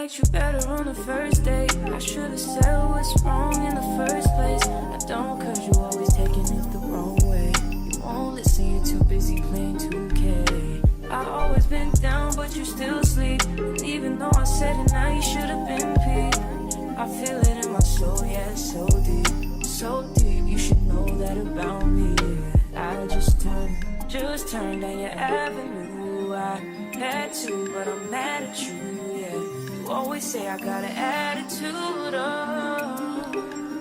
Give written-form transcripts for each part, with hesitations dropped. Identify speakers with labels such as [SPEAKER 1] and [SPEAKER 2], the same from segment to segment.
[SPEAKER 1] treat you better on the first date. I should have said what's wrong in the first place. I don't, cause you always taking it the wrong way. You won't listen, you're too busy playing 2K. I always been down, but you still sleep. And even though I said it, now you should have been peeved. I feel it in my soul, yeah, it's so deep. So deep, you should know that about me. I just turned down your avenue. I had to, but I'm mad at you, yeah. You always say I got an attitude, oh.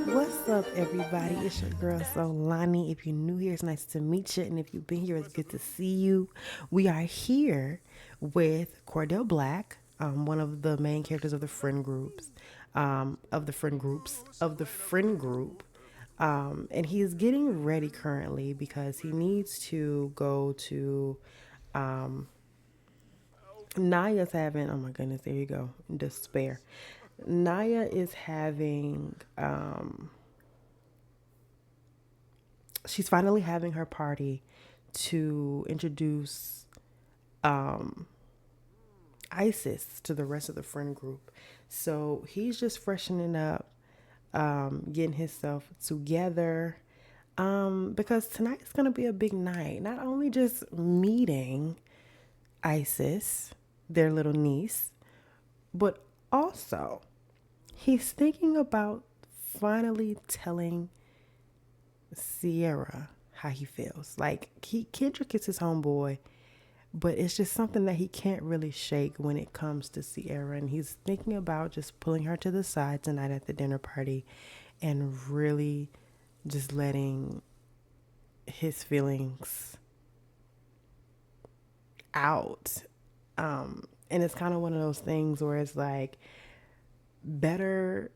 [SPEAKER 2] What's up, everybody? It's your girl Solani. If you're new here, it's nice to meet you, and if you've been here, it's good to see you. We are here with Cordell Black, one of the main characters of the friend group. And he is getting ready currently because he needs to go to Naya's having, oh my goodness, there you go, despair. Naya is having, she's finally having her party to introduce Isis to the rest of the friend group. So he's just freshening up, getting himself together, because tonight is going to be a big night. Not only just meeting Isis, their little niece, but also he's thinking about finally telling Sierra how he feels. Like, Kendrick is his homeboy, but it's just something that he can't really shake when it comes to Sierra. And he's thinking about just pulling her to the side tonight at the dinner party and really just letting his feelings out. And it's kind of one of those things where it's like, it's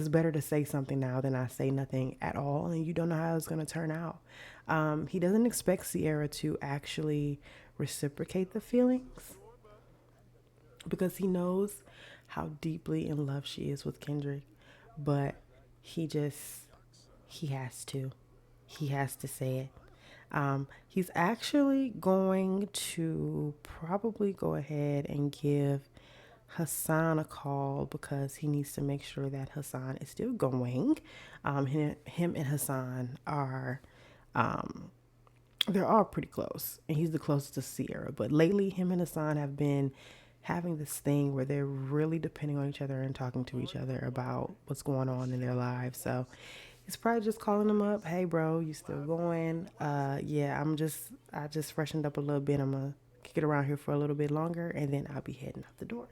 [SPEAKER 2] better to say something now than I say nothing at all, and you don't know how it's going to turn out. He doesn't expect Sierra to actually reciprocate the feelings because he knows how deeply in love she is with Kendrick, but he has to say it. He's actually going to probably go ahead and give Hassan a call because he needs to make sure that Hassan is still going. Him and Hassan are, they're all pretty close, and he's the closest to Sierra. But lately, him and Hassan have been having this thing where they're really depending on each other and talking to each other about what's going on in their lives. So he's probably just calling him up. Hey, bro, you still going? Yeah, I just freshened up a little bit. I'm gonna kick it around here for a little bit longer, and then I'll be heading out the door.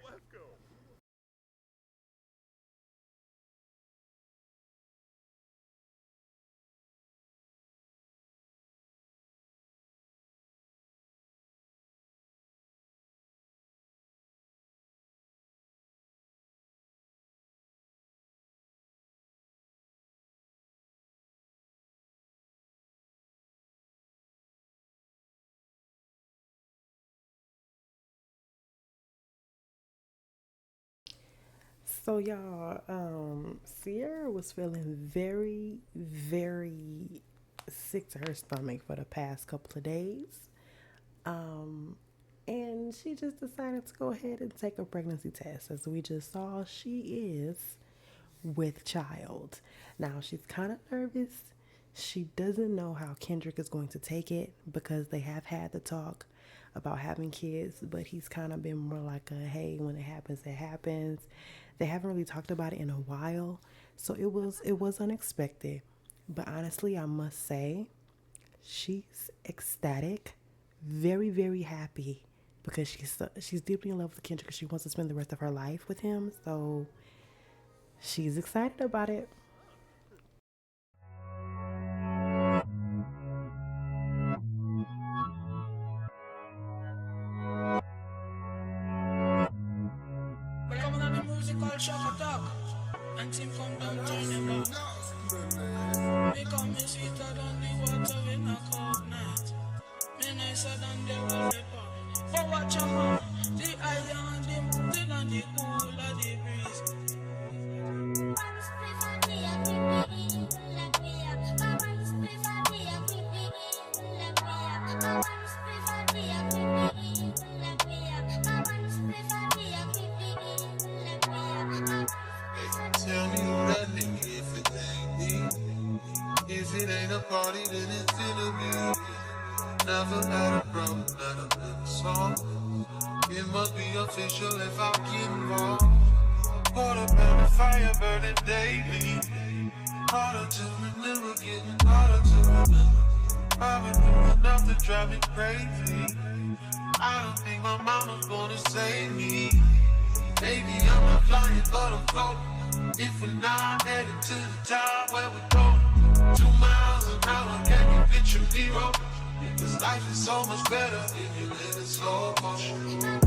[SPEAKER 2] So y'all, Sierra was feeling very, very sick to her stomach for the past couple of days. And she just decided to go ahead and take a pregnancy test. As we just saw, she is with child. Now she's kind of nervous. She doesn't know how Kendrick is going to take it because they have had the talk about having kids, but he's kind of been more like a, hey, when it happens, it happens. They haven't really talked about it in a while, so it was unexpected. But honestly, I must say, she's ecstatic, very, very happy, because she's deeply in love with Kendrick. She wants to spend the rest of her life with him, so she's excited about it.
[SPEAKER 3] And team come down, turn them back. Because me sweeter than the water when I cold night. Me nicer than the wallpaper. But watch out, the island, the mountain and the cool of the breeze. dinner party, then it's interview. Never had a problem that I've been solved. It must be official if I get involved. Water burning, fire burning daily. Harder to remember, getting harder to remember. I've been through enough to drive me crazy. I don't think my mama's gonna save me. Maybe I'm not flying, but I'm floating. If we're not headed to the top where we're going, 2 miles an hour, can you picture me rolling? Because life is so much better if you live in slow motion.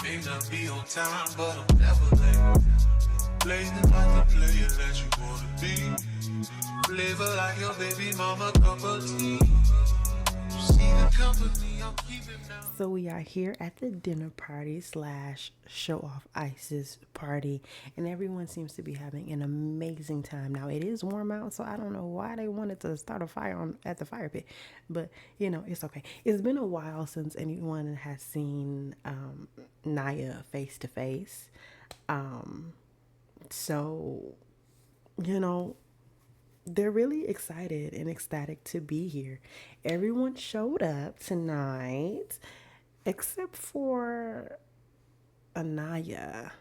[SPEAKER 3] May not be on time, but I'm never late. Blazing like the player that you wanna be. Flavor like your baby mama cup of tea. You see the company I'm keeping now.
[SPEAKER 2] So we are here at the dinner party / show off ISIS party, and everyone seems to be having an amazing time. Now it is warm out, so I don't know why they wanted to start a fire at the fire pit, but you know, it's okay. It's been a while since anyone has seen Naya face to face, so you know, they're really excited and ecstatic to be here. Everyone showed up tonight except for Anaya.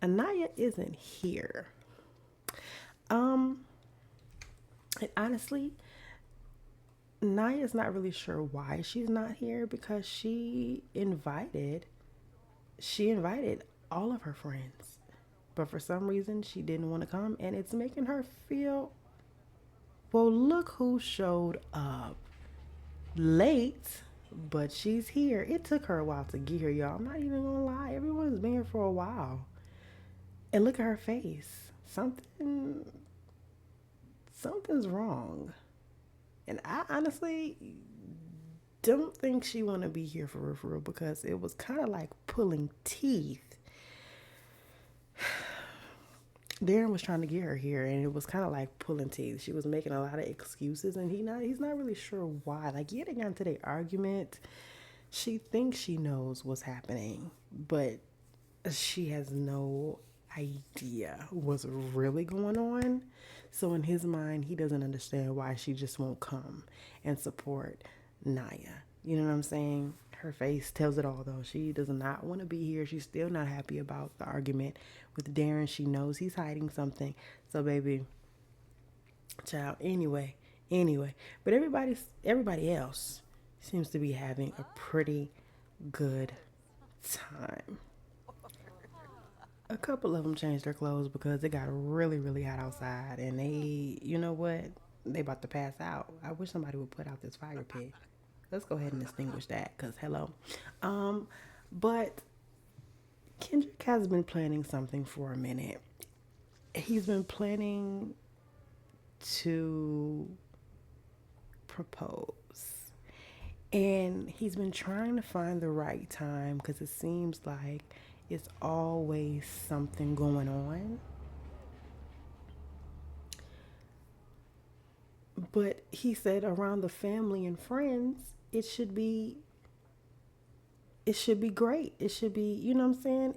[SPEAKER 2] Anaya isn't here. And honestly, Naya's not really sure why she's not here, because she invited all of her friends. But for some reason she didn't want to come, and it's making her feel, well, look who showed up late, but she's here. It took her a while to get here, y'all. I'm not even gonna lie. Everyone's been here for a while. And look at her face. Something's wrong. And I honestly don't think she want to be here for real, because it was kind of like pulling teeth. Darren was trying to get her here, and it was kind of like pulling teeth. She was making a lot of excuses, and he's not really sure why. Like, yeah, they got into their argument. She thinks she knows what's happening, but she has no idea what's really going on. So in his mind, he doesn't understand why she just won't come and support Naya. You know what I'm saying? Her face tells it all, though. She does not want to be here. She's still not happy about the argument with Darren. She knows he's hiding something. So, baby, child, anyway. But everybody else seems to be having a pretty good time. A couple of them changed their clothes because it got really, really hot outside. And they, you know what? They about to pass out. I wish somebody would put out this fire pit. Let's go ahead and extinguish that, because hello. But Kendrick has been planning something for a minute. He's been planning to propose. And he's been trying to find the right time, because it seems like it's always something going on. But he said around the family and friends, it should be great. It should be, you know what I'm saying?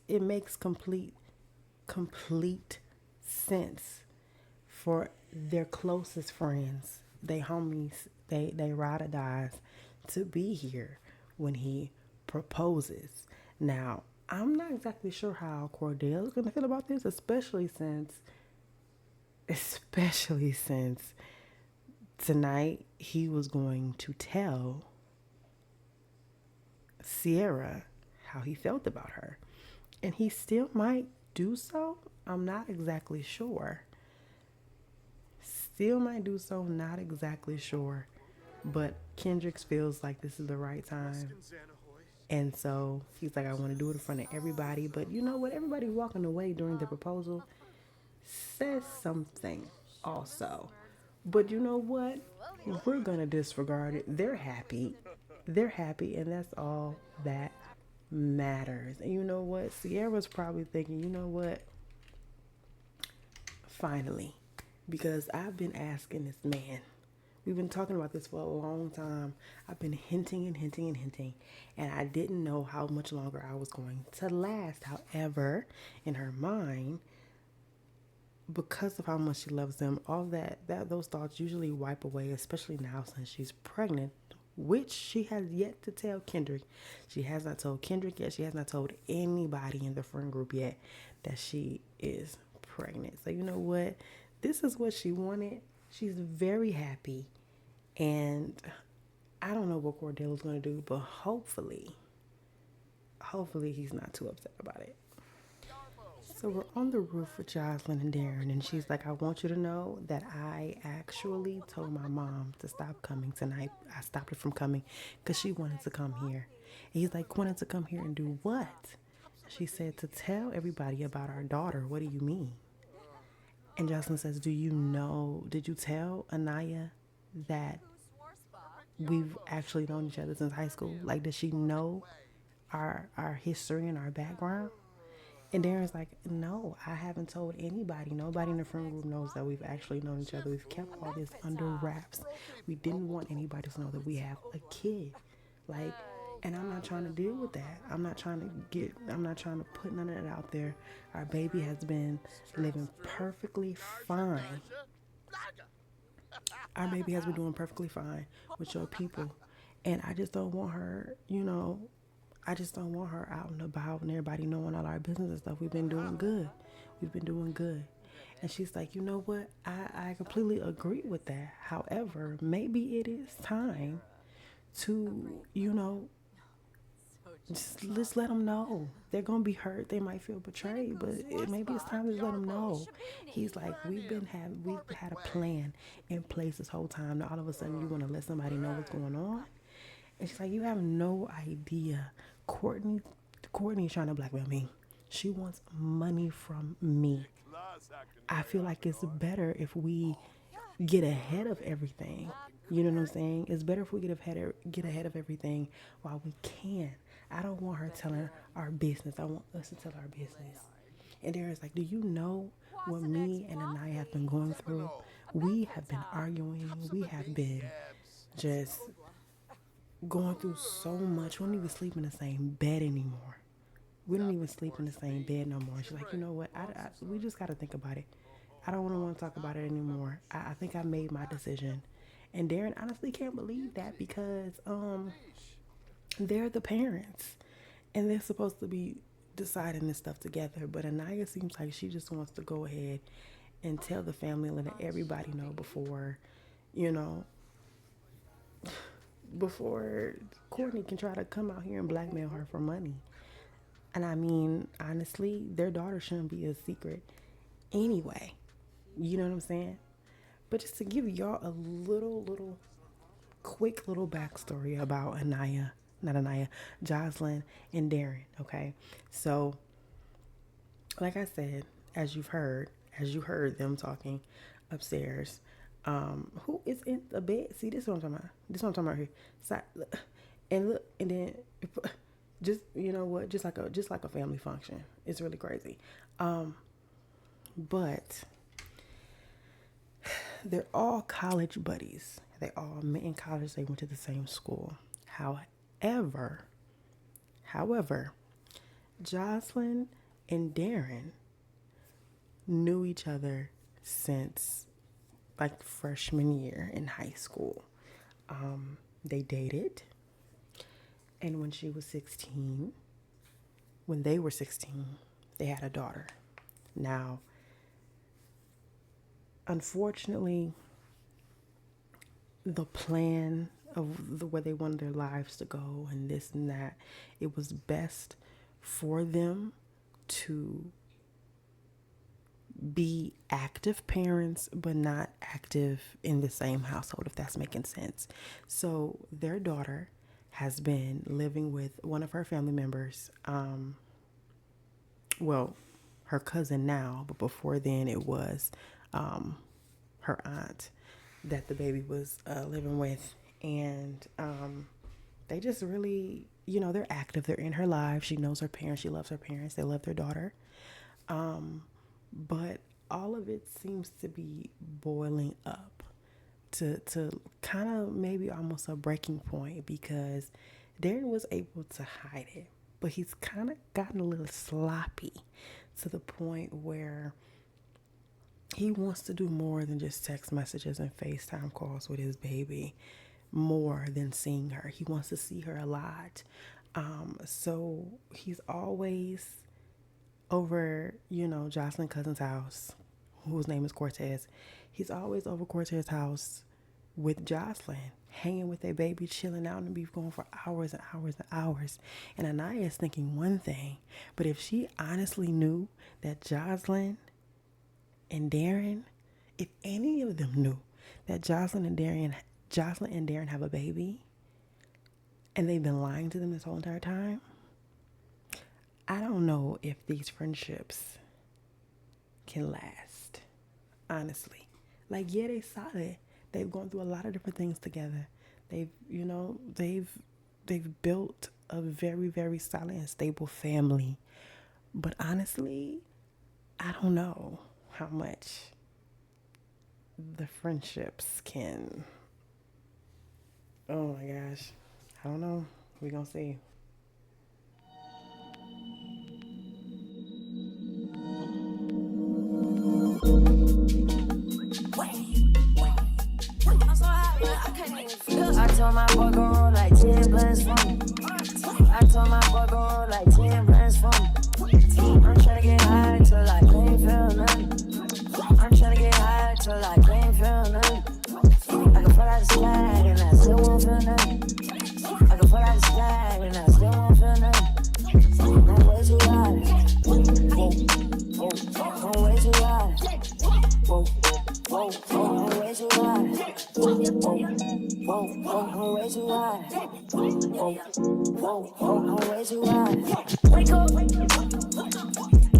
[SPEAKER 2] It makes complete sense for their closest friends, they homies, they ride or dies, to be here when he proposes. Now, I'm not exactly sure how Cordell is gonna feel about this, especially since tonight he was going to tell Sierra how he felt about her. And he still might do so. I'm not exactly sure. Not exactly sure. But Kendrick feels like this is the right time. And so he's like, I want to do it in front of everybody. But you know what? Everybody walking away during the proposal says something also. But you know what? We're going to disregard it. They're happy. They're happy, and that's all that matters. And you know what? Sierra's probably thinking, you know what? Finally. Because I've been asking this man. We've been talking about this for a long time. I've been hinting and hinting and hinting, and I didn't know how much longer I was going to last. However, in her mind, because of how much she loves them, all that those thoughts usually wipe away, especially now since she's pregnant, which she has yet to tell Kendrick. She has not told Kendrick yet. She has not told anybody in the friend group yet that she is pregnant. So you know what? This is what she wanted. She's very happy. And I don't know what Cordell's going to do, but hopefully he's not too upset about it. So we're on the roof with Jocelyn and Darren, and she's like, I want you to know that I actually told my mom to stop coming tonight. I stopped her from coming because she wanted to come here. And he's like, wanted to come here and do what? She said, to tell everybody about our daughter. What do you mean? And Jocelyn says, did you tell Anaya that we've actually known each other since high school? Like, does she know our history and our background? And Darren's like, no, I haven't told anybody. Nobody in the friend group knows that we've actually known each other. We've kept all this under wraps. We didn't want anybody to know that we have a kid. Like, and I'm not trying to deal with that. I'm not trying to put none of that out there. Our baby has been living perfectly fine. Our baby has been doing perfectly fine with your people. And I just don't want her, I just don't want her out and about and everybody knowing all our business and stuff. We've been doing good. And she's like, you know what? I completely agree with that. However, maybe it is time to, just let them know. They're going to be hurt. They might feel betrayed, but maybe it's time to let them know. He's like, we've had a plan in place this whole time. Now all of a sudden you want to let somebody know what's going on? And she's like, you have no idea. Courtney's trying to blackmail me. She wants money from me. I feel like it's better if we get ahead of everything. You know what I'm saying? It's better if we get ahead of everything while we can. I don't want her telling our business. I want us to tell our business. And Darren's like, do you know what me and Anaya have been going through? We have been arguing. We have been just going through so much. We don't even sleep in the same bed anymore. We don't even sleep in the same bed no more. She's like, you know what? We just got to think about it. I don't want to talk about it anymore. I think I made my decision. And Darren honestly can't believe that because they're the parents. And they're supposed to be deciding this stuff together. But Anaya seems like she just wants to go ahead and tell the family and let everybody know before Courtney can try to come out here and blackmail her for money. And I mean, honestly, their daughter shouldn't be a secret anyway. You know what I'm saying? But just to give y'all a quick backstory about Jocelyn and Darren, okay? So, like I said, as you heard them talking upstairs, who is in the bed? See, this is what I'm talking about here. So, and then just, you know what, just like a family function. It's really crazy. But they're all college buddies. They all met in college. They went to the same school. However, Jocelyn and Darren knew each other since like freshman year in high school. They dated. And when they were 16, they had a daughter. Now, unfortunately, the plan of the way they wanted their lives to go and this and that, it was best for them to be active parents, but not active in the same household, if that's making sense. So their daughter has been living with one of her family members, her cousin now, but before then it was her aunt that the baby was living with. And they just really, they're active. They're in her life. She knows her parents. She loves her parents. They love their daughter. But all of it seems to be boiling up to kind of maybe almost a breaking point, because Darren was able to hide it, but he's kind of gotten a little sloppy to the point where he wants to do more than just text messages and FaceTime calls with his baby, more than seeing her. He wants to see her a lot. So he's always over, Jocelyn Cousin's house, whose name is Cortez. He's always over Cortez's house with Jocelyn, hanging with their baby, chilling out, and be going for hours and hours and hours. And Anaya is thinking one thing, but if she honestly knew that Jocelyn and Darren, if any of them knew that Jocelyn and Darren have a baby, and they've been lying to them this whole entire time, I don't know if these friendships can last, honestly. Like, yeah, they solid. They've gone through a lot of different things together. They've built a very, very solid and stable family. But honestly, I don't know how much the friendships can. Oh my gosh. I don't know. We're going to see.
[SPEAKER 1] I told my boy go roll like 10 bands for me. I told my boy go roll like 10 bands for me. I'm tryna get high till I can't feel nothing. I'm tryna get high till I can't feel nothing. I can fall out the sky and I still won't feel nothing. I can fall out the sky and I still won't feel nothing. I'm way too high. I'm way too high. I'm way too high. I'm way too high. I'm way too high. Wake up.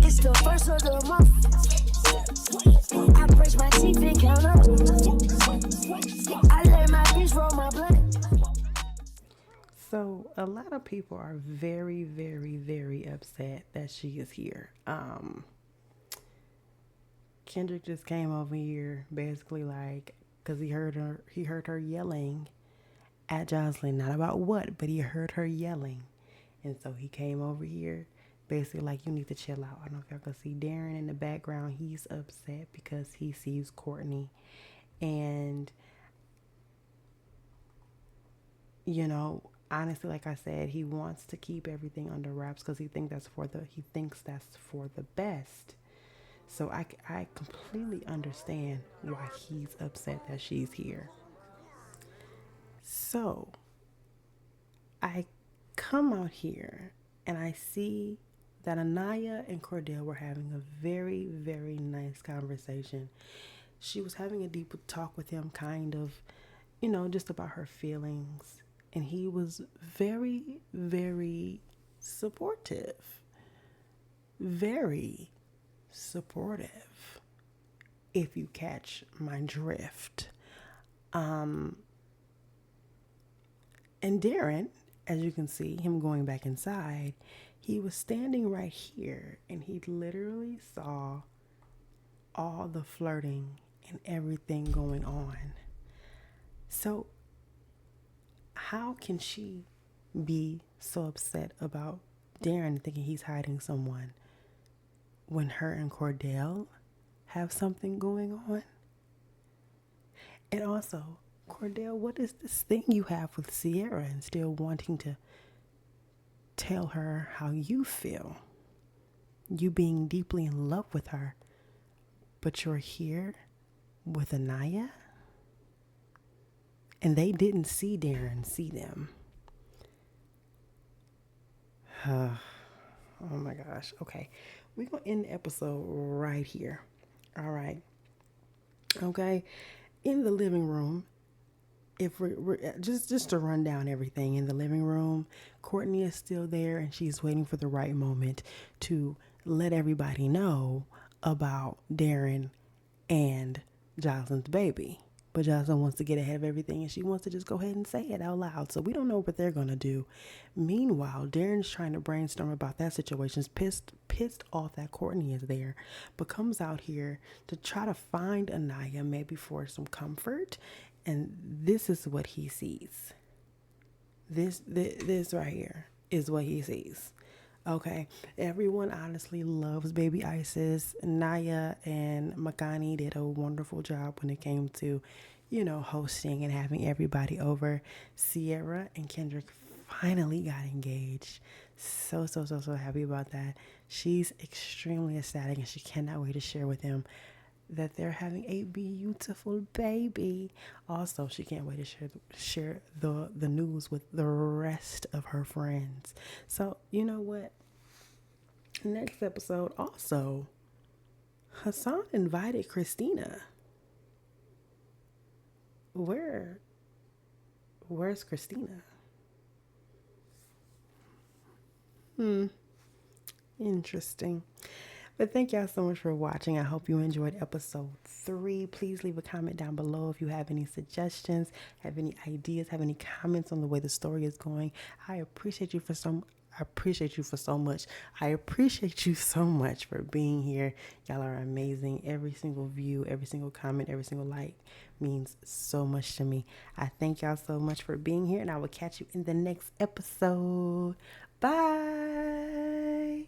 [SPEAKER 1] It's the first of the month. I brush my teeth and count up. I let my bitch roll my blunt.
[SPEAKER 2] So a lot of people are very, very, very upset that she is here. Kendrick just came over here basically like, because he heard her yelling at Jocelyn, not about what, but he heard her yelling. And so he came over here basically like, you need to chill out. I don't know if y'all can see Darren in the background. He's upset because he sees Courtney. And, honestly, like I said, he wants to keep everything under wraps because he thinks that's for the best. So I completely understand why he's upset that she's here. So I come out here and I see that Anaya and Cordell were having a very, very nice conversation. She was having a deep talk with him, kind of, just about her feelings. And he was very, very supportive. Very supportive, if you catch my drift. And Darren, as you can see him going back inside, he was standing right here and he literally saw all the flirting and everything going on. So how can she be so upset about Darren thinking he's hiding someone when her and Cordell have something going on? And also, Cordell, what is this thing you have with Sierra and still wanting to tell her how you feel? You being deeply in love with her, but you're here with Anaya? And they didn't see Darren see them. Oh my gosh. Okay. We're going to end the episode right here. All right. Okay. In the living room, if we're just to run down everything in the living room, Courtney is still there and she's waiting for the right moment to let everybody know about Darren and Jocelyn's baby. But Jocelyn wants to get ahead of everything and she wants to just go ahead and say it out loud. So we don't know what they're going to do. Meanwhile, Darren's trying to brainstorm about that situation. Pissed off that Courtney is there, but comes out here to try to find Anaya, maybe for some comfort. And this is what he sees. This right here is what he sees. Okay, everyone honestly loves baby Isis. Naya and Makani did a wonderful job when it came to, hosting and having everybody over. Sierra and Kendrick finally got engaged. So happy about that. She's extremely ecstatic and she cannot wait to share with him that they're having a beautiful baby. Also, she can't wait to share the news with the rest of her friends. So, you know what? Next episode, also, Hassan invited Christina. Where's Christina? Interesting. But thank y'all so much for watching. I hope you enjoyed episode 3. Please leave a comment down below if you have any suggestions, have any ideas, have any comments on the way the story is going. I appreciate you so much. I appreciate you so much for being here. Y'all are amazing. Every single view, every single comment, every single like means so much to me. I thank y'all so much for being here, and I will catch you in the next episode. Bye.